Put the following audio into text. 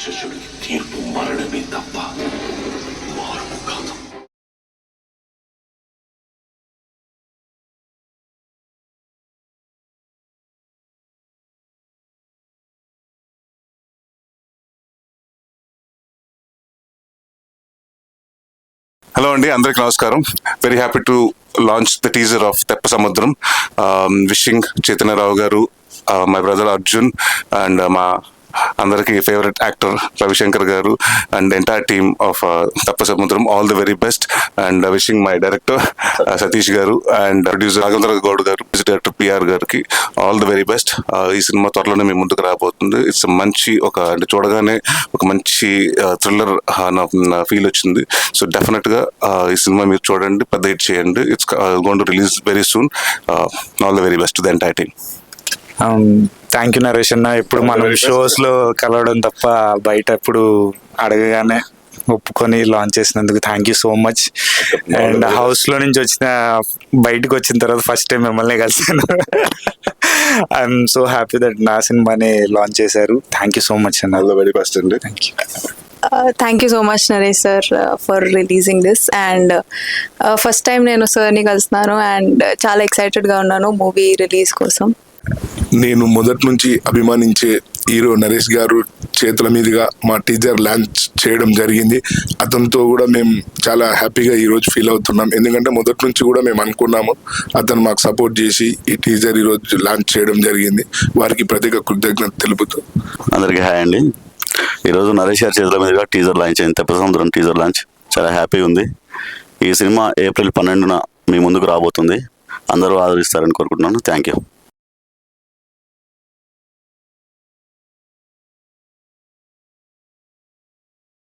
రాక్షసుడికి తీర్పు మరణమే తప్ప మార్పు కాదు. హలో అండి, అందరికి నమస్కారం. Very happy to launch the teaser of తెప్ప సముద్రం. విషింగ్ చైతన్యరావు గారు, మై బ్రదర్ అర్జున్ అండ్ మా అందరికి ఫేవరెట్ యాక్టర్ రవిశంకర్ గారు అండ్ ఎంటైర్ టీమ్ ఆఫ్ తెప్ప సముద్రం all the very best. And wishing my director Satish గారు అండ్ ప్రొడ్యూసర్ రాఘవేంద్ర గౌడ్ గారు, మ్యూజిక్ డైరెక్టర్ పిఆర్ గారికి ఆల్ ది వెరీ బెస్ట్. ఈ సినిమా త్వరలోనే మీ ముందుకు రాబోతుంది. ఇట్స్ మంచి అంటే చూడగానే ఒక మంచి థ్రిల్లర్ ఫీల్ వచ్చింది. సో డెఫినెట్గా ఈ సినిమా మీరు చూడండి, పెద్ద హిట్ చేయండి. It's going to release very soon. All the very best to the entire team. Thank you Naresh అన్న. ఇప్పుడు మనం షోస్ లో కలవడం తప్ప బయట ఎప్పుడు అడగగానే ఒప్పుకొని లాంచ్ చేసినందుకు thank you so much. And house లో నుంచి బయటకు వచ్చిన తర్వాత ఫస్ట్ టైం మిమ్మల్ని కలిసాను. ఐఎమ్ సో హ్యాపీ దట్ నా సినిమాని లాంచ్ చేశారు. థ్యాంక్ యూ సో మచ్ అన్న. ఆల్ ది వెరీ బెస్ట్ అండి. Thank you. Thank you so much Naresh sir for releasing this. And first time నేను సార్ని కలుస్తున్నాను అండ్ చాలా ఎక్సైటెడ్గా ఉన్నాను మూవీ రిలీజ్ కోసం. నేను మొదటి నుంచి అభిమానించే హీరో నరేష్ గారు చేతుల మీదుగా మా టీజర్ లాంచ్ చేయడం జరిగింది. అతనితో కూడా మేము చాలా హ్యాపీగా ఈరోజు ఫీల్ అవుతున్నాం. ఎందుకంటే మొదటి నుంచి కూడా మేము అనుకున్నాము, అతను మాకు సపోర్ట్ చేసి ఈ టీజర్ ఈరోజు లాంచ్ చేయడం జరిగింది. వారికి ప్రత్యేక కృతజ్ఞత తెలుపుతూ అందరికీ హాయ్ అండి. ఈరోజు నరేష్ గారి చేతుల మీదుగా టీజర్ లాంచ్ అయింది. తెప్ప సముద్రం టీజర్ లాంచ్ చాలా హ్యాపీగా ఉంది. ఈ సినిమా ఏప్రిల్ 12న మీ ముందుకు రాబోతుంది. అందరూ ఆదరిస్తారని కోరుకుంటున్నాను. Thank you.